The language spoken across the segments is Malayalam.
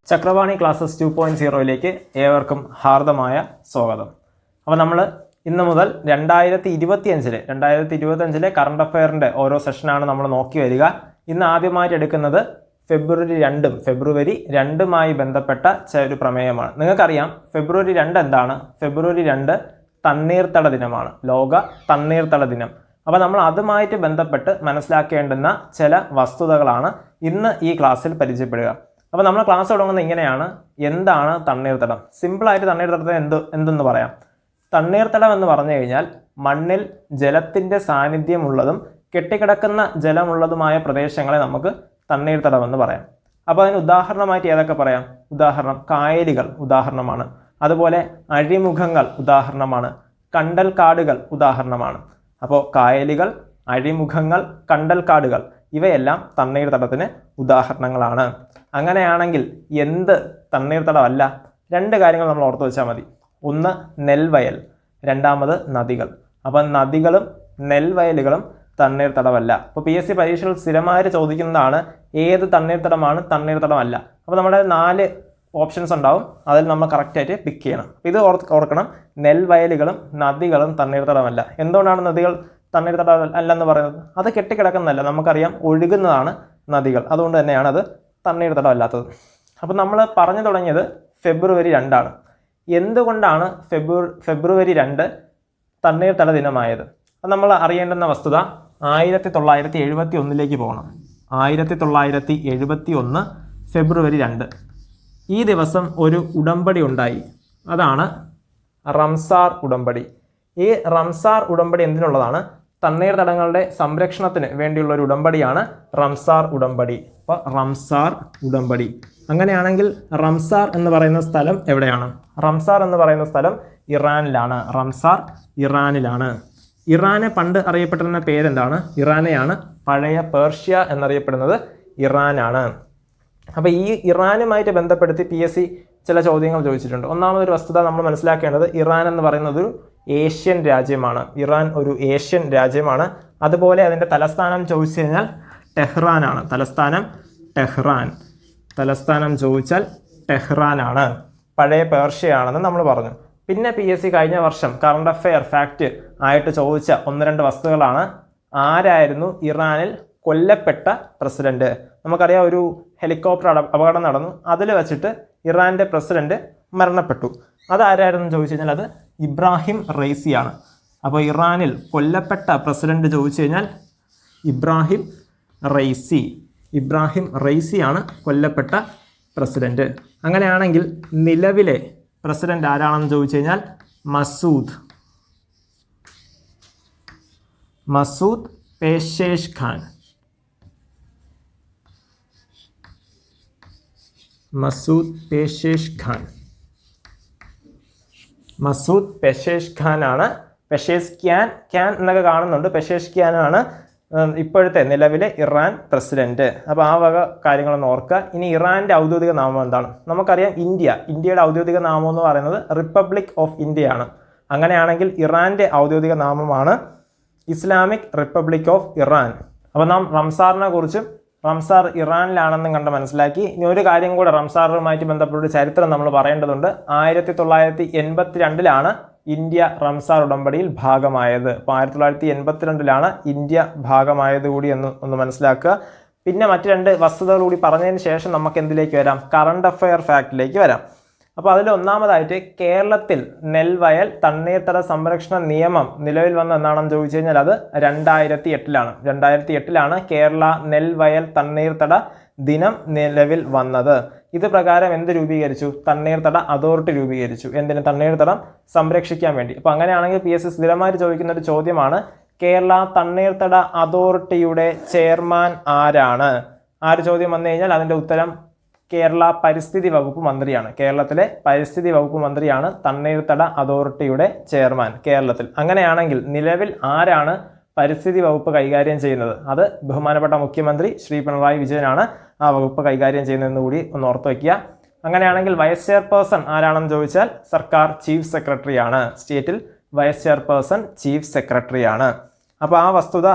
ചക്രവാണി ക്ലാസ്സസ് 2.0യിലേക്ക് ഏവർക്കും ഹാർദമായ സ്വാഗതം. അപ്പോൾ നമ്മൾ ഇന്ന് മുതൽ 2025 കറണ്ട് അഫയറിൻ്റെ ഓരോ സെഷനാണ് നമ്മൾ നോക്കി വരിക. ഇന്ന് ആദ്യമായിട്ട് എടുക്കുന്നത് ഫെബ്രുവരി 2മായി ബന്ധപ്പെട്ട ഒരു പ്രമേയമാണ്. നിങ്ങൾക്കറിയാം ഫെബ്രുവരി 2 എന്താണ്? ഫെബ്രുവരി 2 തണ്ണീർത്തട ദിനമാണ്, ലോക തണ്ണീർത്തട ദിനം. അപ്പോൾ നമ്മൾ അതുമായിട്ട് ബന്ധപ്പെട്ട് മനസ്സിലാക്കേണ്ടുന്ന ചില വസ്തുതകളാണ് ഇന്ന് ഈ ക്ലാസ്സിൽ പരിചയപ്പെടുക. അപ്പോൾ നമ്മൾ ക്ലാസ് തുടങ്ങുന്നത് ഇങ്ങനെയാണ്. എന്താണ് തണ്ണീർത്തടം? സിമ്പിളായിട്ട് തണ്ണീർത്തടത്തെ എന്തെന്ന് പറയാം. തണ്ണീർത്തടം എന്ന് പറഞ്ഞു കഴിഞ്ഞാൽ മണ്ണിൽ ജലത്തിൻ്റെ സാന്നിധ്യമുള്ളതും കെട്ടിക്കിടക്കുന്ന ജലമുള്ളതുമായ പ്രദേശങ്ങളെ നമുക്ക് തണ്ണീർത്തടം എന്ന് പറയാം. അപ്പോൾ അതിന് ഉദാഹരണമായിട്ട് ഏതൊക്കെ പറയാം? ഉദാഹരണം കായലുകൾ ഉദാഹരണമാണ്, അതുപോലെ അഴിമുഖങ്ങൾ ഉദാഹരണമാണ്, കണ്ടൽക്കാടുകൾ ഉദാഹരണമാണ്. അപ്പോൾ കായലുകൾ, അഴിമുഖങ്ങൾ, കണ്ടൽക്കാടുകൾ ഇവയെല്ലാം തണ്ണീർത്തടത്തിന് ഉദാഹരണങ്ങളാണ്. അങ്ങനെയാണെങ്കിൽ എന്ത് തണ്ണീർത്തടമല്ല? രണ്ട് കാര്യങ്ങൾ നമ്മൾ ഓർത്ത് വെച്ചാൽ മതി. ഒന്ന് നെൽവയൽ, രണ്ടാമത് നദികൾ. അപ്പം നദികളും നെൽവയലുകളും തണ്ണീർത്തടമല്ല. അപ്പോൾ PSC പരീക്ഷകൾ സ്ഥിരമായിട്ട് ചോദിക്കുന്നതാണ് ഏത് തണ്ണീർത്തടമാണ്, തണ്ണീർത്തടമല്ല. അപ്പോൾ നമ്മുടെ 4 ഓപ്ഷൻസ് ഉണ്ടാവും, അതിൽ നമ്മൾ കറക്റ്റായിട്ട് പിക്ക് ചെയ്യണം. ഇത് ഓർക്കണം, നെൽവയലുകളും നദികളും തണ്ണീർത്തടമല്ല. എന്തുകൊണ്ടാണ് നദികൾ തണ്ണീർത്തടം അല്ലെന്ന് പറയുന്നത്? അത് കെട്ടിക്കിടക്കുന്നതല്ല, നമുക്കറിയാം ഒഴുകുന്നതാണ് നദികൾ, അതുകൊണ്ട് തന്നെയാണ് അത് തണ്ണീർത്തടം അല്ലാത്തത്. അപ്പോൾ നമ്മൾ പറഞ്ഞു തുടങ്ങിയത് ഫെബ്രുവരി 2 എന്തുകൊണ്ടാണ് ഫെബ്രുവരി 2 തണ്ണീർത്തട ദിനമായത്? അത് നമ്മൾ അറിയേണ്ടുന്ന വസ്തുത 1971 പോകണം. 1971 ഫെബ്രുവരി 2 ഈ ദിവസം ഒരു ഉടമ്പടി ഉണ്ടായി. അതാണ് റംസാർ ഉടമ്പടി. ഈ റംസാർ ഉടമ്പടി എന്തിനുള്ളതാണ്? തണ്ണീർത്തടങ്ങളുടെ സംരക്ഷണത്തിന് വേണ്ടിയുള്ള ഒരു ഉടമ്പടിയാണ് റംസാർ ഉടമ്പടി. അപ്പോൾ റംസാർ ഉടമ്പടി. അങ്ങനെയാണെങ്കിൽ റംസാർ എന്ന് പറയുന്ന സ്ഥലം എവിടെയാണ്? റംസാർ എന്ന് പറയുന്ന സ്ഥലം ഇറാനിലാണ്. റംസാർ ഇറാനിലാണ്. ഇറാനെ പണ്ട് അറിയപ്പെട്ടിരുന്ന പേരെന്താണ്? ഇറാനെയാണ്. പഴയ പേർഷ്യ എന്നറിയപ്പെടുന്നത് ഇറാനാണ്. അപ്പോൾ ഈ ഇറാനുമായിട്ട് ബന്ധപ്പെടുത്തി PSC ചില ചോദ്യങ്ങൾ ചോദിച്ചിട്ടുണ്ട്. ഒന്നാമതൊരു വസ്തുത നമ്മൾ മനസ്സിലാക്കേണ്ടത്, ഇറാൻ എന്ന് പറയുന്നത് ഒരു ഏഷ്യൻ രാജ്യമാണ്. ഇറാൻ ഒരു ഏഷ്യൻ രാജ്യമാണ്. അതുപോലെ അതിൻ്റെ തലസ്ഥാനം ചോദിച്ചു കഴിഞ്ഞാൽ ടെഹ്റാനാണ്. തലസ്ഥാനം ചോദിച്ചാൽ ടെഹ്റാനാണ്. പഴയ പേർഷ്യയാണെന്ന് നമ്മൾ പറഞ്ഞു. പിന്നെ PSC കഴിഞ്ഞ വർഷം കറണ്ട് അഫെയർ ഫാക്റ്റ് ആയിട്ട് ചോദിച്ച 1-2 വസ്തുക്കളാണ്. ആരായിരുന്നു ഇറാനിൽ കൊല്ലപ്പെട്ട പ്രസിഡന്റ്? നമുക്കറിയാം, ഒരു ഹെലികോപ്റ്റർ അപകടം നടന്നു, അതിൽ വെച്ചിട്ട് ഇറാൻ്റെ പ്രസിഡന്റ് മരണപ്പെട്ടു. അതാരായിരുന്നു ചോദിച്ചു കഴിഞ്ഞാൽ അത് ഇബ്രാഹിം റൈസിയാണ്. അപ്പോൾ ഇറാനിൽ കൊല്ലപ്പെട്ട പ്രസിഡന്റ് ചോദിച്ചു കഴിഞ്ഞാൽ ഇബ്രാഹിം റൈസിയാണ് കൊല്ലപ്പെട്ട പ്രസിഡന്റ്. അങ്ങനെയാണെങ്കിൽ നിലവിലെ പ്രസിഡന്റ് ആരാണെന്ന് ചോദിച്ചു കഴിഞ്ഞാൽ മസൂദ് പെഷേഷ്ഖാൻ. മസൂദ് പെഷേഷ്ഖാൻ ആണ്. പെഷേഷ്ഖ്യാൻ എന്നൊക്കെ കാണുന്നുണ്ട്. പെഷേഷ്ഖ്യാനാണ് ഇപ്പോഴത്തെ നിലവിലെ ഇറാൻ പ്രസിഡന്റ്. അപ്പോൾ ആ വക കാര്യങ്ങളൊന്ന് ഓർക്കുക. ഇനി ഇറാൻ്റെ ഔദ്യോഗിക നാമം എന്താണ്? നമുക്കറിയാം ഇന്ത്യയുടെ ഔദ്യോഗിക നാമം എന്ന് പറയുന്നത് റിപ്പബ്ലിക് ഓഫ് ഇന്ത്യയാണ്. അങ്ങനെയാണെങ്കിൽ ഇറാൻ്റെ ഔദ്യോഗിക നാമമാണ് ഇസ്ലാമിക് റിപ്പബ്ലിക് ഓഫ് ഇറാൻ. അപ്പോൾ നാം റംസാറിനെ കുറിച്ചും റംസാർ ഇറാനിലാണെന്നും കണ്ട് മനസ്സിലാക്കി. ഇനി ഒരു കാര്യം കൂടെ റംസാറുമായിട്ട് ബന്ധപ്പെട്ട ചരിത്രം നമ്മൾ പറയേണ്ടതുണ്ട്. 1982 ഇന്ത്യ റംസാർ ഉടമ്പടിയിൽ ഭാഗമായത്. അപ്പോൾ 1982 ഇന്ത്യ ഭാഗമായത് കൂടി ഒന്ന് മനസ്സിലാക്കുക. പിന്നെ മറ്റ് 2 വസ്തുതകൾ കൂടി പറഞ്ഞതിന് ശേഷം നമുക്ക് എന്തിലേക്ക് വരാം? കറണ്ട് അഫെയർ ഫാക്റ്റിലേക്ക് വരാം. അപ്പോൾ അതിൽ ഒന്നാമതായിട്ട് കേരളത്തിൽ നെൽവയൽ തണ്ണീർത്തട സംരക്ഷണ നിയമം നിലവിൽ വന്ന എന്നാണെന്ന് ചോദിച്ചു കഴിഞ്ഞാൽ അത് 2008 കേരള നെൽവയൽ തണ്ണീർത്തട ദിനം നിലവിൽ വന്നത്. ഇത് പ്രകാരം എന്ത് രൂപീകരിച്ചു? തണ്ണീർത്തട അതോറിറ്റി രൂപീകരിച്ചു. എന്തിന്? തണ്ണീർത്തടം സംരക്ഷിക്കാൻ വേണ്ടി. അപ്പോൾ അങ്ങനെയാണെങ്കിൽ PSC സ്ഥിരമായിട്ട് ചോദിക്കുന്ന ഒരു ചോദ്യമാണ്, കേരള തണ്ണീർത്തട അതോറിറ്റിയുടെ ചെയർമാൻ ആരാണ്? ആ ഒരു ചോദ്യം വന്നു കഴിഞ്ഞാൽ അതിൻ്റെ ഉത്തരം കേരള പരിസ്ഥിതി വകുപ്പ് മന്ത്രിയാണ്. കേരളത്തിലെ പരിസ്ഥിതി വകുപ്പ് മന്ത്രിയാണ് തണ്ണീർത്തട അതോറിറ്റിയുടെ ചെയർമാൻ കേരളത്തിൽ. അങ്ങനെയാണെങ്കിൽ നിലവിൽ ആരാണ് പരിസ്ഥിതി വകുപ്പ് കൈകാര്യം ചെയ്യുന്നത്? അത് ബഹുമാനപ്പെട്ട മുഖ്യമന്ത്രി ശ്രീ പിണറായി വിജയനാണ് ആ വകുപ്പ് കൈകാര്യം ചെയ്യുന്നതെന്ന് കൂടി ഒന്ന് ഓർത്ത് വയ്ക്കുക. അങ്ങനെയാണെങ്കിൽ വൈസ് ചെയർപേഴ്സൺ ആരാണെന്ന് ചോദിച്ചാൽ സർക്കാർ ചീഫ് സെക്രട്ടറിയാണ്. സ്റ്റേറ്റിൽ വൈസ് ചെയർപേഴ്സൺ ചീഫ് സെക്രട്ടറിയാണ്. അപ്പോൾ ആ വസ്തുത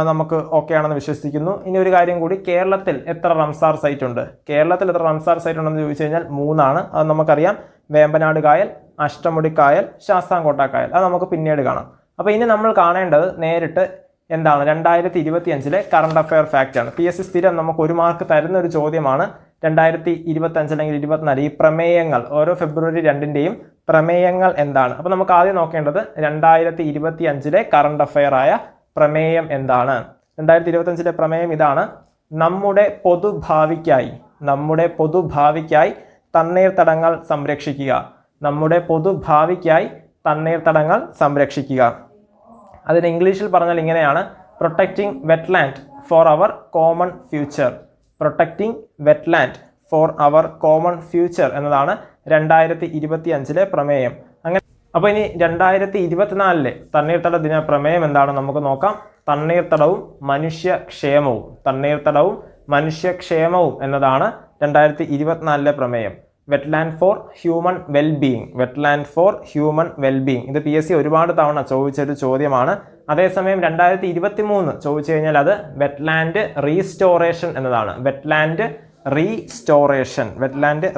നമുക്ക് ഓക്കെ ആണെന്ന് വിശ്വസിക്കുന്നു. ഇനി ഒരു കാര്യം കൂടി, കേരളത്തിൽ എത്ര റംസാർ സൈറ്റ് ഉണ്ട്? കേരളത്തിൽ എത്ര റംസാർ സൈറ്റ് ഉണ്ടെന്ന് ചോദിച്ചു കഴിഞ്ഞാൽ 3 അത് നമുക്കറിയാം. വേമ്പനാട് കായൽ, അഷ്ടമുടി കായൽ, ശാസ്താംകോട്ട കായൽ. അത് നമുക്ക് പിന്നീട് കാണാം. അപ്പോൾ ഇനി നമ്മൾ കാണേണ്ടത് നേരിട്ട് എന്താണ് 2025 കറണ്ട് അഫയർ ഫാക്റ്റ് ആണ്. PSC സ്ഥിരം നമുക്ക് 1 മാർക്ക് തരുന്ന ഒരു ചോദ്യമാണ് 2025 അല്ലെങ്കിൽ 24 ഈ പ്രമേയങ്ങൾ, ഓരോ ഫെബ്രുവരി 2-ന്റെയും പ്രമേയങ്ങൾ എന്താണ്? അപ്പോൾ നമുക്ക് ആദ്യം നോക്കേണ്ടത് 2025 കറണ്ട് അഫയർ ആയ പ്രമേയം എന്താണ്? 2025 പ്രമേയം ഇതാണ്: നമ്മുടെ പൊതുഭാവിക്കായി തണ്ണീർത്തടങ്ങൾ സംരക്ഷിക്കുക. നമ്മുടെ പൊതുഭാവിക്കായി തണ്ണീർത്തടങ്ങൾ സംരക്ഷിക്കുക. അതിന് ഇംഗ്ലീഷിൽ പറഞ്ഞാൽ ഇങ്ങനെയാണ്: protecting wetland for our common future. Protecting wetland for our common future എന്നതാണ് 2025 പ്രമേയം. അങ്ങനെ അപ്പോൾ ഇനി 2024 തണ്ണീർത്തട ദിന പ്രമേയം എന്താണ് നമുക്ക് നോക്കാം. തണ്ണീർത്തടവും മനുഷ്യക്ഷേമവും എന്നതാണ് 2024 പ്രമേയം. Wetland for human wellbeing. ഇത് PSC ഒരുപാട് തവണ ചോദിച്ചൊരു ചോദ്യമാണ്. അതേസമയം 2023 ചോദിച്ചു കഴിഞ്ഞാൽ അത് വെറ്റ്ലാൻഡ് റീസ്റ്റോറേഷൻ എന്നതാണ്. വെറ്റ്ലാൻഡ്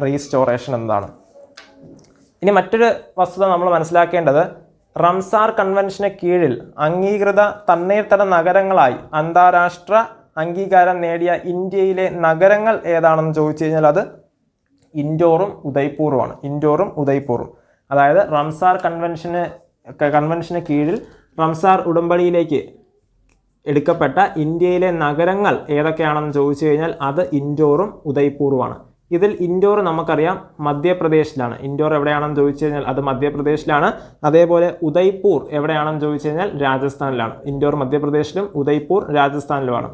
റീസ്റ്റോറേഷൻ എന്നതാണ്. ഇനി മറ്റൊരു വസ്തുത നമ്മൾ മനസ്സിലാക്കേണ്ടത്, റംസാർ കൺവെൻഷന് കീഴിൽ അംഗീകൃത തണ്ണീർത്തട നഗരങ്ങളായി അന്താരാഷ്ട്ര അംഗീകാരം നേടിയ ഇന്ത്യയിലെ നഗരങ്ങൾ ഏതാണെന്ന് ചോദിച്ചു കഴിഞ്ഞാൽ അത് ഇൻഡോറും ഉദയ്പൂറും. അതായത് റംസാർ കൺവെൻഷന് കീഴിൽ റംസാർ ഉടമ്പടിയിലേക്ക് എടുക്കപ്പെട്ട ഇന്ത്യയിലെ നഗരങ്ങൾ ഏതൊക്കെയാണെന്ന് ചോദിച്ചു കഴിഞ്ഞാൽ അത് ഇൻഡോറും ഉദയ്പൂറുമാണ്. ഇതിൽ ഇൻഡോർ നമുക്കറിയാം മധ്യപ്രദേശിലാണ്. ഇൻഡോർ എവിടെയാണെന്ന് ചോദിച്ചു കഴിഞ്ഞാൽ അത് മധ്യപ്രദേശിലാണ്. അതേപോലെ ഉദയ്പൂർ എവിടെയാണെന്ന് ചോദിച്ചു കഴിഞ്ഞാൽ രാജസ്ഥാനിലാണ്. ഇൻഡോർ മധ്യപ്രദേശിലും ഉദയ്പൂർ രാജസ്ഥാനിലുമാണ്.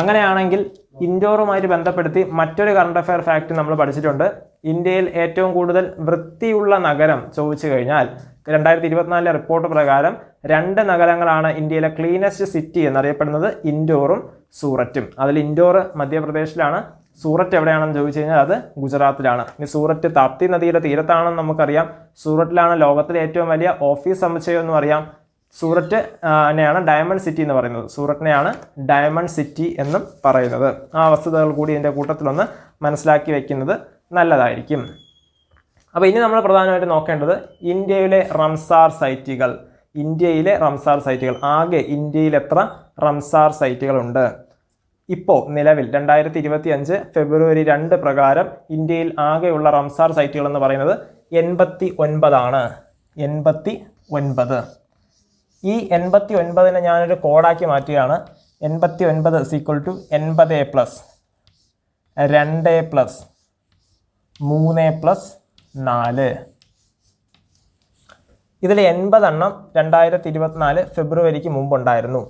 അങ്ങനെയാണെങ്കിൽ ഇൻഡോറുമായിട്ട് ബന്ധപ്പെടുത്തി മറ്റൊരു കറണ്ട് അഫയർ ഫാക്ട് നമ്മൾ പഠിച്ചിട്ടുണ്ട്. ഇന്ത്യയിൽ ഏറ്റവും കൂടുതൽ വൃത്തിയുള്ള നഗരം ചോദിച്ചു കഴിഞ്ഞാൽ 2024 റിപ്പോർട്ട് പ്രകാരം 2 നഗരങ്ങളാണ് ഇന്ത്യയിലെ ക്ലീനസ്റ്റ് സിറ്റി എന്നറിയപ്പെടുന്നത്: ഇൻഡോറും സൂററ്റും. അതിൽ ഇൻഡോർ മധ്യപ്രദേശിലാണ്, സൂററ്റ് എവിടെയാണെന്ന് ചോദിച്ചു കഴിഞ്ഞാൽ അത് ഗുജറാത്തിലാണ്. ഇനി സൂററ്റ് താപ്തി നദിയുടെ തീരത്താണെന്ന് നമുക്കറിയാം. സൂററ്റിലാണ് ലോകത്തിലെ ഏറ്റവും വലിയ ഓഫീസ് സമുച്ചയം എന്നും അറിയാം. സൂററ്റ് നെയാണ് ഡയമണ്ട് സിറ്റി എന്ന് പറയുന്നത്. സൂററ്റിനെയാണ് ഡയമണ്ട് സിറ്റി എന്നും പറയുന്നത്. ആ വസ്തുതകൾ കൂടി ഇതിൻ്റെ കൂട്ടത്തിലൊന്ന് മനസ്സിലാക്കി വെക്കുന്നത് നല്ലതായിരിക്കും. അപ്പോൾ ഇനി നമ്മൾ പ്രധാനമായിട്ട് നോക്കേണ്ടത് ഇന്ത്യയിലെ റംസാർ സൈറ്റുകൾ. ആകെ ഇന്ത്യയിൽ എത്ര റംസാർ സൈറ്റുകളുണ്ട്? ഇപ്പോൾ നിലവിൽ 2025 ഫെബ്രുവരി 2 പ്രകാരം ഇന്ത്യയിൽ ആകെയുള്ള റംസാർ സൈറ്റുകൾ എന്ന് പറയുന്നത് 89 ആണ്. 89. ഈ 89നെ ഞാനൊരു കോഡാക്കി മാറ്റുകയാണ്. 89 = 80+, 2+, 3+4. ഇതിൽ 80 എണ്ണം 2024 ഫെബ്രുവരിക്ക് മുമ്പുണ്ടായിരുന്നു.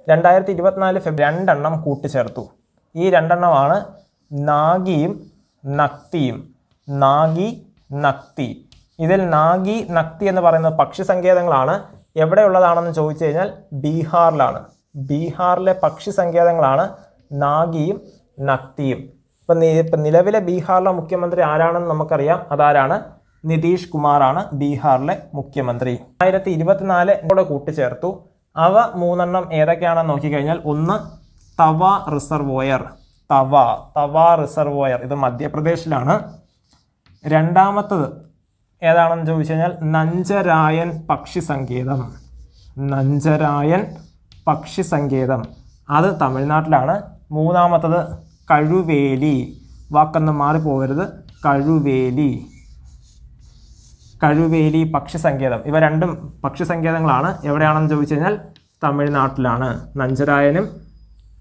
2024 ഫെബ്രുവരി 2 എണ്ണം കൂട്ടിച്ചേർത്തു. ഈ 2 എണ്ണമാണ് നാഗിയും നക്തിയും. ഇതിൽ നാഗി, നക്തി എന്ന് പറയുന്നത് പക്ഷി സങ്കേതങ്ങളാണ്. എവിടെയുള്ളതാണെന്ന് ചോദിച്ചു കഴിഞ്ഞാൽ ബീഹാറിലാണ്. ബീഹാറിലെ പക്ഷി സങ്കേതങ്ങളാണ് നാഗിയും നക്തിയും. ഇപ്പം നിലവിലെ ബീഹാറിലെ മുഖ്യമന്ത്രി ആരാണെന്ന് നമുക്കറിയാം. അതാരാണ്? നിതീഷ് കുമാറാണ് ബീഹാറിലെ മുഖ്യമന്ത്രി. 2024 കൂട്ടിച്ചേർത്തു. അവ 3 എണ്ണം ഏതൊക്കെയാണെന്ന് നോക്കിക്കഴിഞ്ഞാൽ, ഒന്ന് തവ റിസർവോയർ. ഇത് മധ്യപ്രദേശിലാണ്. രണ്ടാമത്തത് ഏതാണെന്ന് ചോദിച്ചു കഴിഞ്ഞാൽ നഞ്ചരായൻ പക്ഷി സങ്കേതം. അത് തമിഴ്നാട്ടിലാണ്. മൂന്നാമത്തത് കഴുവേലി. വാക്കൊന്നും മാറിപ്പോകരുത്. കഴുവേലി പക്ഷി സങ്കേതം. ഇവ 2 പക്ഷി സങ്കേതങ്ങളാണ്. എവിടെയാണെന്ന് ചോദിച്ചു കഴിഞ്ഞാൽ തമിഴ്നാട്ടിലാണ്. നഞ്ചരായനും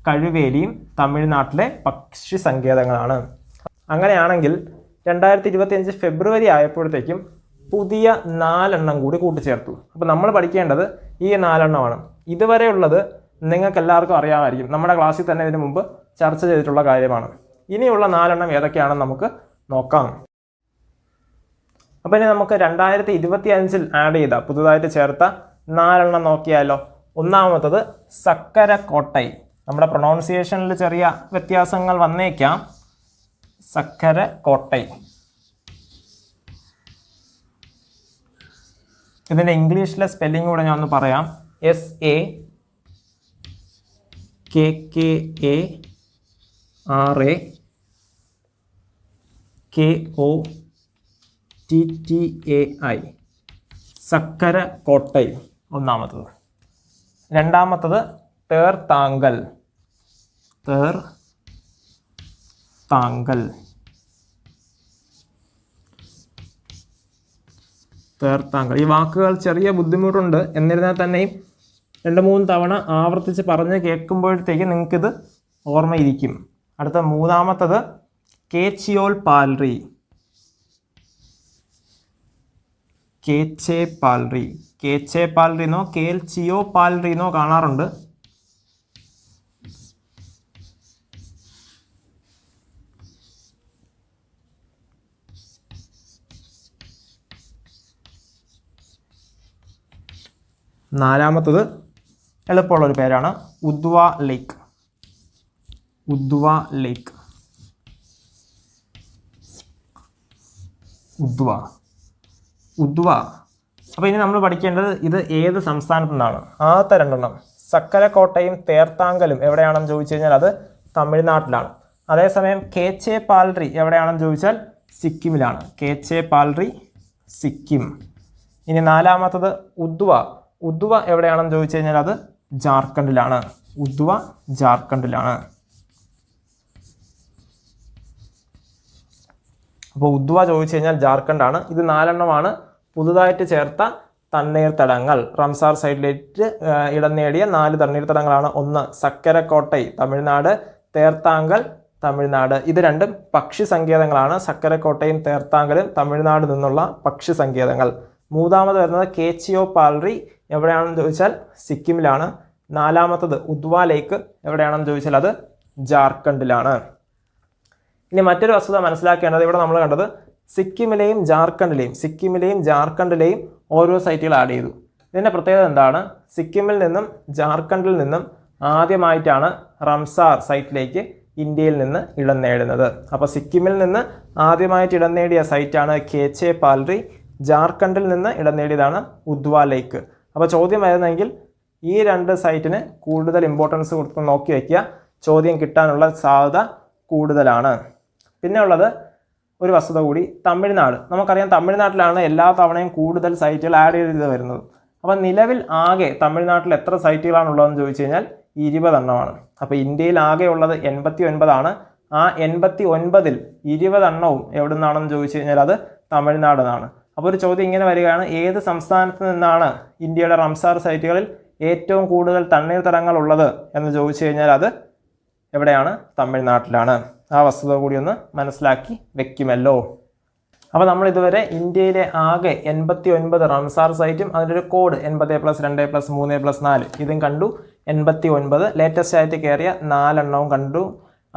കഴുവേലിയും തമിഴ്നാട്ടിലെ പക്ഷി സങ്കേതങ്ങളാണ്. അങ്ങനെയാണെങ്കിൽ 2025 ഫെബ്രുവരി ആയപ്പോഴത്തേക്കും പുതിയ 4 എണ്ണം കൂടി കൂട്ടിച്ചേർത്തു. അപ്പോൾ നമ്മൾ പഠിക്കേണ്ടത് ഈ 4 എണ്ണമാണ്. ഇതുവരെയുള്ളത് നിങ്ങൾക്ക് എല്ലാവർക്കും അറിയാമായിരിക്കും. നമ്മുടെ ക്ലാസ്സിൽ തന്നെ ഇതിനു മുമ്പ് ചർച്ച ചെയ്തിട്ടുള്ള കാര്യമാണ്. ഇനിയുള്ള 4 എണ്ണം ഏതൊക്കെയാണെന്ന് നമുക്ക് നോക്കാം. അപ്പോൾ ഇനി നമുക്ക് 2025 ആഡ് ചെയ്ത പുതുതായിട്ട് ചേർത്ത 4 എണ്ണം നോക്കിയാലോ. ഒന്നാമത്തത് സക്കരക്കോട്ടൈ. നമ്മുടെ പ്രൊണൗൺസിയേഷനിൽ ചെറിയ വ്യത്യാസങ്ങൾ വന്നേക്കാം. സക്കരക്കോട്ടൈ. ഇതിൻ്റെ ഇംഗ്ലീഷിലെ സ്പെല്ലിംഗ് കൂടെ ഞാൻ ഒന്ന് പറയാം. SAKKARAKOTTAI. KKARAKOTTAI സക്കര കോട്ടയം ഒന്നാമത്തത്. രണ്ടാമത്തത് തേർത്താങ്കൽ. ഈ വാക്കുകൾ ചെറിയ ബുദ്ധിമുട്ടുണ്ട്, എന്നിരുന്നാൽ തന്നെയും 2-3 തവണ ആവർത്തിച്ച് പറഞ്ഞ് കേൾക്കുമ്പോഴത്തേക്ക് നിങ്ങൾക്കിത് ഓർമ്മയിരിക്കും. അടുത്ത മൂന്നാമത്തത് കേച്ചിയോൾ പാൽറി. കേച്ചേ പാൽറിന്നോ കേൽച്ചിയോ പാൽറിന്നോ കാണാറുണ്ട്. നാലാമത്തത് എളുപ്പമുള്ളൊരു പേരാണ് ഉദ്വ ലേക്ക്. അപ്പോൾ ഇനി നമ്മൾ പഠിക്കേണ്ടത് ഇത് ഏത് സംസ്ഥാനത്തു നിന്നാണ്. ആദ്യത്തെ 2 സക്കരക്കോട്ടയും തേർത്താങ്കലും എവിടെയാണെന്ന് ചോദിച്ചു കഴിഞ്ഞാൽ അത് തമിഴ്നാട്ടിലാണ്. അതേസമയം കേച്ചേ പാൽറി എവിടെയാണെന്ന് ചോദിച്ചാൽ സിക്കിമിലാണ്. സിക്കിം. ഇനി നാലാമത്തത് ഉദ്വ എവിടെയാണെന്ന് ചോദിച്ചു കഴിഞ്ഞാൽ അത് ജാർഖണ്ഡിലാണ്. അപ്പോൾ ഉദ്വ ചോദിച്ചു കഴിഞ്ഞാൽ ജാർഖണ്ഡാണ്. ഇത് 4 പുതുതായിട്ട് ചേർത്ത തണ്ണീർത്തടങ്ങൾ. റംസാർ സൈറ്റിലേക്ക് ഇടം നേടിയ 4 തണ്ണീർത്തടങ്ങളാണ്. ഒന്ന് സക്കരക്കോട്ടൈ തമിഴ്നാട്, തേർത്താങ്കൽ തമിഴ്നാട്. ഇത് 2 പക്ഷി സങ്കേതങ്ങളാണ്. സക്കരക്കോട്ടയും തേർത്താങ്കലും തമിഴ്നാട് നിന്നുള്ള പക്ഷി സങ്കേതങ്ങൾ. മൂന്നാമത് വരുന്നത് കേച്ചിയോ പാൽറി എവിടെയാണെന്ന് ചോദിച്ചാൽ സിക്കിമിലാണ്. നാലാമത്തത് ഉദ്വ ലേക്ക് എവിടെയാണെന്ന് ചോദിച്ചാൽ അത് ജാർഖണ്ഡിലാണ്. ഇനി മറ്റൊരു വസ്തുത മനസ്സിലാക്കേണ്ടത്, ഇവിടെ നമ്മൾ കണ്ടത് സിക്കിമിലെയും ജാർഖണ്ഡിലെയും ഓരോ സൈറ്റുകൾ ആഡ് ചെയ്തു. ഇതിൻ്റെ പ്രത്യേകത എന്താണ്? സിക്കിമിൽ നിന്നും ജാർഖണ്ഡിൽ നിന്നും ആദ്യമായിട്ടാണ് റംസാർ സൈറ്റിലേക്ക് ഇന്ത്യയിൽ നിന്ന് ഇടം നേടുന്നത്. അപ്പോൾ സിക്കിമിൽ നിന്ന് ആദ്യമായിട്ട് ഇടം നേടിയ സൈറ്റാണ് കേച്ചേ പാൽറി. ജാർഖണ്ഡിൽ നിന്ന് ഇടം നേടിയതാണ് ഉദ്വ ലേക്ക്. അപ്പോൾ ചോദ്യം വരുന്നെങ്കിൽ ഈ 2 സൈറ്റിന് കൂടുതൽ ഇമ്പോർട്ടൻസ് കൊടുത്ത് നോക്കി വയ്ക്കുക. ചോദ്യം കിട്ടാനുള്ള സാധ്യത കൂടുതലാണ്. പിന്നെ ഉള്ളത് ഒരു വസ്തുത കൂടി, തമിഴ്നാട്. നമുക്കറിയാം തമിഴ്നാട്ടിലാണ് എല്ലാ തവണയും കൂടുതൽ സൈറ്റുകൾ ആഡ് ചെയ്ത് വരുന്നത്. അപ്പോൾ നിലവിൽ ആകെ തമിഴ്നാട്ടിൽ എത്ര സൈറ്റുകളാണുള്ളതെന്ന് ചോദിച്ചു കഴിഞ്ഞാൽ 20 അപ്പോൾ ഇന്ത്യയിൽ ആകെ ഉള്ളത് 89. ആ 89-ൽ 20 എവിടെ നിന്നാണെന്ന് ചോദിച്ചു കഴിഞ്ഞാൽ അത് തമിഴ്നാട് നിന്നാണ്. അപ്പോൾ ഒരു ചോദ്യം ഇങ്ങനെ വരികയാണ്, ഏത് സംസ്ഥാനത്ത് നിന്നാണ് ഇന്ത്യയുടെ റംസാർ സൈറ്റുകളിൽ ഏറ്റവും കൂടുതൽ തണ്ണീർത്തടങ്ങൾ ഉള്ളത് എന്ന് ചോദിച്ചു കഴിഞ്ഞാൽ അത് എവിടെയാണ്? തമിഴ്നാട്ടിലാണ്. ആ വസ്തുത കൂടി ഒന്ന് മനസ്സിലാക്കി വെക്കുമല്ലോ. അപ്പോൾ നമ്മൾ ഇതുവരെ ഇന്ത്യയിലെ ആകെ 89 റംസാർ സൈറ്റും അതിൻ്റെ ഒരു കോഡ് 80+2+3+4 ഇതും കണ്ടു. 89 ലേറ്റസ്റ്റ് ആയിട്ട് കയറിയ 4 കണ്ടു.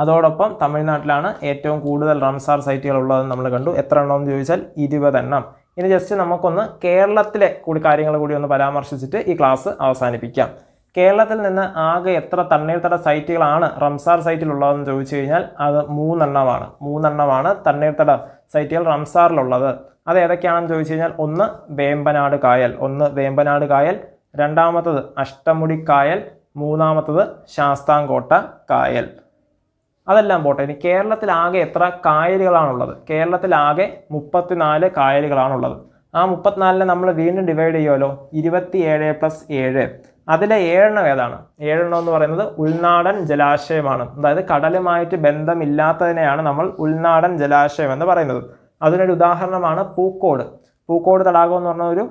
അതോടൊപ്പം തമിഴ്നാട്ടിലാണ് ഏറ്റവും കൂടുതൽ റംസാർ സൈറ്റുകൾ ഉള്ളതെന്ന് നമ്മൾ കണ്ടു. എത്ര എണ്ണമെന്ന് ചോദിച്ചാൽ 20. ഇനി ജസ്റ്റ് നമുക്കൊന്ന് കേരളത്തിലെ കാര്യങ്ങൾ കൂടി ഒന്ന് പരാമർശിച്ചിട്ട് ഈ ക്ലാസ് അവസാനിപ്പിക്കാം. കേരളത്തിൽ നിന്ന് ആകെ എത്ര തണ്ണീർത്തട സൈറ്റുകളാണ് റംസാർ സൈറ്റിലുള്ളതെന്ന് ചോദിച്ചു കഴിഞ്ഞാൽ അത് 3 തണ്ണീർത്തട സൈറ്റുകൾ റംസാറിലുള്ളത്. അത് ഏതൊക്കെയാണെന്ന് ചോദിച്ചു കഴിഞ്ഞാൽ ഒന്ന് വേമ്പനാട് കായൽ, രണ്ടാമത്തത് അഷ്ടമുടി കായൽ, മൂന്നാമത്തത് ശാസ്താംകോട്ട കായൽ. അതെല്ലാം പോട്ടെ. ഇനി കേരളത്തിൽ ആകെ എത്ര കായലുകളാണുള്ളത്? കേരളത്തിൽ ആകെ 34 കായലുകളാണുള്ളത്. ആ 34 നമ്മൾ വീണ്ടും ഡിവൈഡ് ചെയ്യുമല്ലോ. 27+7. അതിലെ 7 ഏതാണ്? 7 എന്ന് പറയുന്നത് ഉൾനാടൻ ജലാശയമാണ്. അതായത് കടലുമായിട്ട് ബന്ധമില്ലാത്തതിനെയാണ് നമ്മൾ ഉൾനാടൻ ജലാശയം എന്ന് പറയുന്നത്. അതിനൊരു ഉദാഹരണമാണ് പൂക്കോട് തടാകം എന്ന് പറഞ്ഞ ഒരു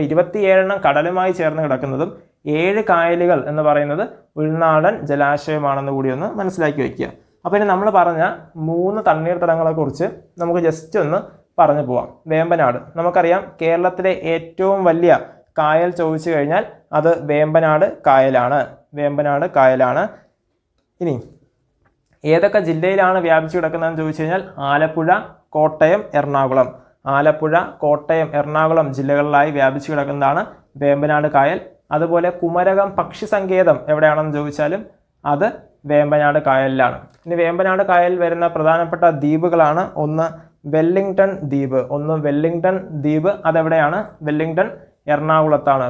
27 കടലുമായി ചേർന്ന് കിടക്കുന്നതും 7 കായലുകൾ എന്ന് പറയുന്നത് ഉൾനാടൻ ജലാശയമാണെന്ന് കൂടി ഒന്ന് മനസ്സിലാക്കി വയ്ക്കുക. അപ്പോൾ ഇനി നമ്മൾ പറഞ്ഞ 3 തണ്ണീർത്തടങ്ങളെ കുറിച്ച് നമുക്ക് ജസ്റ്റ് ഒന്ന് പറഞ്ഞു പോവാം. വേമ്പനാട് നമുക്കറിയാം കേരളത്തിലെ ഏറ്റവും വലിയ കായൽ ചോദിച്ചു കഴിഞ്ഞാൽ അത് വേമ്പനാട് കായലാണ്. ഇനി ഏതൊക്കെ ജില്ലയിലാണ് വ്യാപിച്ചു കിടക്കുന്നതെന്ന് ചോദിച്ചു കഴിഞ്ഞാൽ ആലപ്പുഴ, കോട്ടയം, എറണാകുളം ജില്ലകളിലായി വ്യാപിച്ചു കിടക്കുന്നതാണ് വേമ്പനാട് കായൽ. അതുപോലെ കുമരകം പക്ഷി സങ്കേതം എവിടെയാണെന്ന് ചോദിച്ചാലും അത് വേമ്പനാട് കായലിലാണ്. ഇനി വേമ്പനാട് കായലിൽ വരുന്ന പ്രധാനപ്പെട്ട ദ്വീപുകളാണ് ഒന്ന് വെല്ലിംഗ്ടൺ ദ്വീപ്. അതെവിടെയാണ്? എറണാകുളത്താണ്.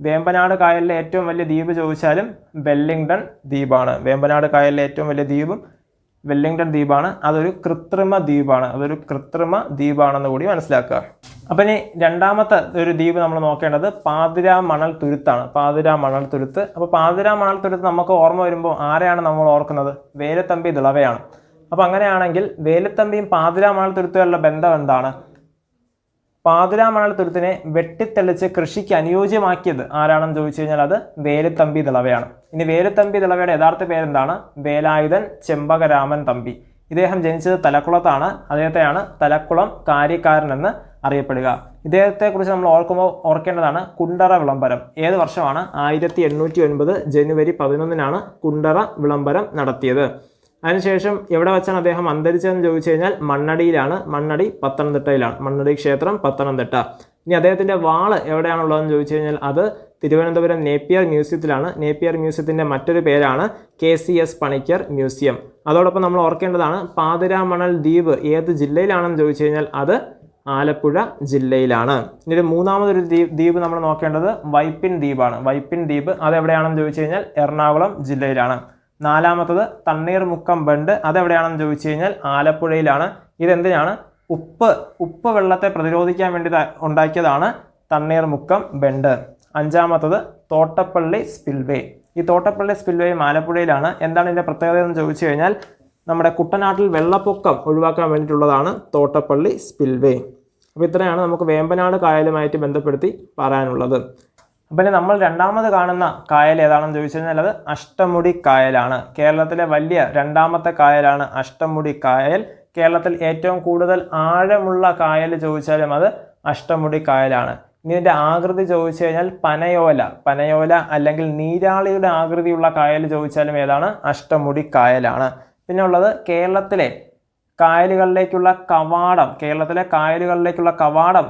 വേമ്പനാട് കായലിലെ ഏറ്റവും വലിയ ദ്വീപ് ചോദിച്ചാലും വെല്ലിംഗ്ടൺ ദ്വീപാണ്. വേമ്പനാട് കായലിലെ ഏറ്റവും വലിയ ദ്വീപും വെല്ലിംഗ്ടൺ ദ്വീപാണ്. അതൊരു കൃത്രിമ ദ്വീപാണെന്ന് കൂടി മനസ്സിലാക്കുക. അപ്പം ഇനി രണ്ടാമത്തെ ഒരു ദ്വീപ് നമ്മൾ നോക്കേണ്ടത് പാതിരാ മണൽ തുരുത്താണ്. പാതിരാ മണൽ തുരുത്ത്. അപ്പോൾ പാതിരാ മണൽ തുരുത്ത് നമുക്ക് ഓർമ്മ വരുമ്പോൾ ആരെയാണ് നമ്മൾ ഓർക്കുന്നത്? വേലുത്തമ്പി ദളവയാണ്. അപ്പം അങ്ങനെയാണെങ്കിൽ വേലുത്തമ്പിയും പാതിരാ മണൽ തുരുത്തുകളുടെ ബന്ധം എന്താണ്? പാതിരാ മണൽ തുരുത്തിനെ വെട്ടിത്തെളിച്ച് കൃഷിക്ക് അനുയോജ്യമാക്കിയത് ആരാണെന്ന് ചോദിച്ചു കഴിഞ്ഞാൽ അത് വേലുത്തമ്പി ദളവയാണ്. ഇനി വേലുത്തമ്പി ദളവയുടെ യഥാർത്ഥ പേരെന്താണ്? വേലായുധൻ ചെമ്പകരാമൻ തമ്പി. ഇദ്ദേഹം ജനിച്ചത് തലക്കുളത്താണ്. അദ്ദേഹത്തെയാണ് തലക്കുളം കാര്യക്കാരൻ എന്ന് അറിയപ്പെടുക. ഇദ്ദേഹത്തെക്കുറിച്ച് നമ്മൾ ഓർക്കേണ്ടതാണ് കുണ്ടറ വിളംബരം. ഏത് വർഷമാണ്? 1809 ജനുവരി 11 കുണ്ടറ വിളംബരം നടത്തിയത്. അതിനുശേഷം എവിടെ വെച്ചാണ് അദ്ദേഹം അന്തരിച്ചതെന്ന് ചോദിച്ചു കഴിഞ്ഞാൽ മണ്ണടിയിലാണ്. മണ്ണടി പത്തനംതിട്ടയിലാണ്. മണ്ണടി ക്ഷേത്രം പത്തനംതിട്ട. ഇനി അദ്ദേഹത്തിൻ്റെ വാള് എവിടെയാണുള്ളതെന്ന് ചോദിച്ചു കഴിഞ്ഞാൽ അത് തിരുവനന്തപുരം നേപ്പിയർ മ്യൂസിയത്തിലാണ്. നേപ്പിയർ മ്യൂസിയത്തിൻ്റെ മറ്റൊരു പേരാണ് KCS പണിക്കർ മ്യൂസിയം. അതോടൊപ്പം നമ്മൾ ഓർക്കേണ്ടതാണ് പാതിരാ മണൽ ദ്വീപ് ഏത് ജില്ലയിലാണെന്ന് ചോദിച്ചു കഴിഞ്ഞാൽ അത് ആലപ്പുഴ ജില്ലയിലാണ്. ഇനി മൂന്നാമതൊരു ദ്വീപ് നമ്മൾ നോക്കേണ്ടത് വൈപ്പിൻ ദ്വീപാണ്. വൈപ്പിൻ ദ്വീപ് അതെവിടെയാണെന്ന് ചോദിച്ചു കഴിഞ്ഞാൽ എറണാകുളം ജില്ലയിലാണ്. നാലാമത്തത് തണ്ണീർമുക്കം ബണ്ട്. അതെവിടെയാണെന്ന് ചോദിച്ചു കഴിഞ്ഞാൽ ആലപ്പുഴയിലാണ്. ഇതെന്തിനാണ്? ഉപ്പ് വെള്ളത്തെ പ്രതിരോധിക്കാൻ വേണ്ടി ഉണ്ടാക്കിയതാണ് തണ്ണീർമുക്കം ബണ്ട്. അഞ്ചാമത്തത് തോട്ടപ്പള്ളി സ്പിൽവേ. ഈ തോട്ടപ്പള്ളി സ്പിൽവേയും ആലപ്പുഴയിലാണ്. എന്താണ് ഇതിൻ്റെ പ്രത്യേകത എന്ന് ചോദിച്ചു കഴിഞ്ഞാൽ നമ്മുടെ കുട്ടനാട്ടിൽ വെള്ളപ്പൊക്കം ഒഴിവാക്കാൻ വേണ്ടിയിട്ടുള്ളതാണ് തോട്ടപ്പള്ളി സ്പിൽവേ. അപ്പോൾ ഇത്രയാണ് നമുക്ക് വേമ്പനാട് കായലുമായിട്ട് ബന്ധപ്പെടുത്തി പറയാനുള്ളത്. അപ്പം ഇനി നമ്മൾ രണ്ടാമത് കാണുന്ന കായൽ ഏതാണെന്ന് ചോദിച്ചു കഴിഞ്ഞാൽ അത് അഷ്ടമുടി കായലാണ്. കേരളത്തിലെ വലിയ രണ്ടാമത്തെ കായലാണ് അഷ്ടമുടി കായൽ. കേരളത്തിൽ ഏറ്റവും കൂടുതൽ ആഴമുള്ള കായൽ ചോദിച്ചാലും അത് അഷ്ടമുടി കായലാണ്. ഇനി ഇതിൻ്റെ ആകൃതി ചോദിച്ചു കഴിഞ്ഞാൽ പനയോല അല്ലെങ്കിൽ നീരാളിയുടെ ആകൃതിയുള്ള കായൽ ചോദിച്ചാലും ഏതാണ്? അഷ്ടമുടി കായലാണ്. പിന്നെ ഉള്ളത് കേരളത്തിലെ കായലുകളിലേക്കുള്ള കവാടം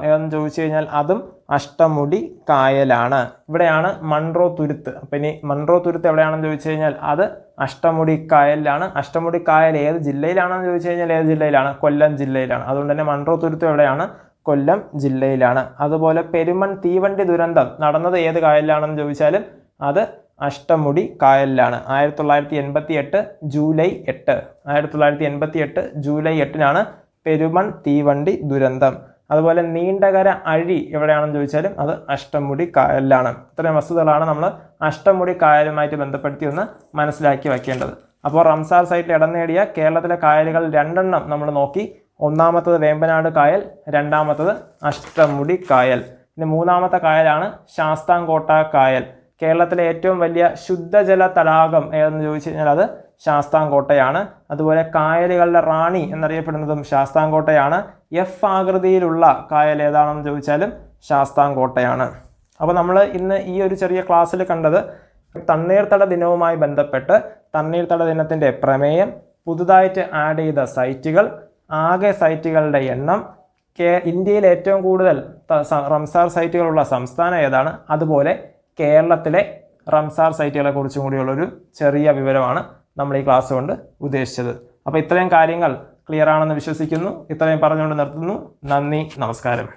ഏതെന്ന് ചോദിച്ചു കഴിഞ്ഞാൽ അതും അഷ്ടമുടി കായലാണ്. ഇവിടെയാണ് മൺട്രോ തുരുത്ത്. അപ്പം ഇനി മൺട്രോ തുരുത്ത് എവിടെയാണെന്ന് ചോദിച്ചു കഴിഞ്ഞാൽ അത് അഷ്ടമുടി കായലിലാണ്. അഷ്ടമുടി കായൽ ഏത് ജില്ലയിലാണെന്ന് ചോദിച്ചു കഴിഞ്ഞാൽ ഏത് ജില്ലയിലാണ്? കൊല്ലം ജില്ലയിലാണ്. അതുകൊണ്ട് തന്നെ മൺട്രോ തുരുത്ത് എവിടെയാണ്? കൊല്ലം ജില്ലയിലാണ്. അതുപോലെ പെരുമൺ തീവണ്ടി ദുരന്തം നടന്നത് ഏത് കായലിലാണെന്ന് ചോദിച്ചാലും അത് അഷ്ടമുടി കായലിലാണ്. 1988 ജൂലൈ 8. 1988 ജൂലൈ 8 പെരുമൺ തീവണ്ടി ദുരന്തം. അതുപോലെ നീണ്ടകര അഴി എവിടെയാണെന്ന് ചോദിച്ചാലും അത് അഷ്ടമുടി കായലിലാണ്. ഇത്രയും വസ്തുതകളാണ് നമ്മൾ അഷ്ടമുടി കായലുമായിട്ട് ബന്ധപ്പെടുത്തി ഒന്ന് മനസ്സിലാക്കി വയ്ക്കേണ്ടത്. അപ്പോൾ റംസാർ സൈറ്റിൽ ഇടം നേടിയ കേരളത്തിലെ കായലുകൾ 2 നമ്മൾ നോക്കി. ഒന്നാമത്തത് വേമ്പനാട് കായൽ, രണ്ടാമത്തത് അഷ്ടമുടി കായൽ. ഇനി മൂന്നാമത്തെ കായലാണ് ശാസ്താംകോട്ട കായൽ. കേരളത്തിലെ ഏറ്റവും വലിയ ശുദ്ധജല തടാകം ഏതെന്ന് ചോദിച്ചു കഴിഞ്ഞാൽ അത് ശാസ്താംകോട്ടയാണ്. അതുപോലെ കായലുകളുടെ റാണി എന്നറിയപ്പെടുന്നതും ശാസ്താംകോട്ടയാണ്. എഫ് ആകൃതിയിലുള്ള കായൽ ഏതാണെന്ന് ചോദിച്ചാലും ശാസ്താംകോട്ടയാണ്. അപ്പോൾ നമ്മൾ ഇന്ന് ഈ ഒരു ചെറിയ ക്ലാസ്സിൽ കണ്ടത് തണ്ണീർത്തട ദിനവുമായി ബന്ധപ്പെട്ട് തണ്ണീർത്തട ദിനത്തിൻ്റെ പ്രമേയം, പുതുതായിട്ട് ആഡ് ചെയ്ത സൈറ്റുകൾ, ആകെ സൈറ്റുകളുടെ എണ്ണം, ഇന്ത്യയിൽ ഏറ്റവും കൂടുതൽ റംസാർ സൈറ്റുകളുള്ള സംസ്ഥാനം ഏതാണ്, അതുപോലെ കേരളത്തിലെ റംസാർ സൈറ്റുകളെ കുറിച്ചും കൂടിയുള്ളൊരു ചെറിയ വിവരമാണ് നമ്മൾ ഈ ക്ലാസ് കൊണ്ട് ഉദ്ദേശിച്ചത്. അപ്പോൾ ഇത്രയും കാര്യങ്ങൾ ക്ലിയർ ആണെന്ന് വിശ്വസിക്കുന്നു. ഇത്രയും പറഞ്ഞുകൊണ്ട് നിർത്തുന്നു. നന്ദി, നമസ്കാരം.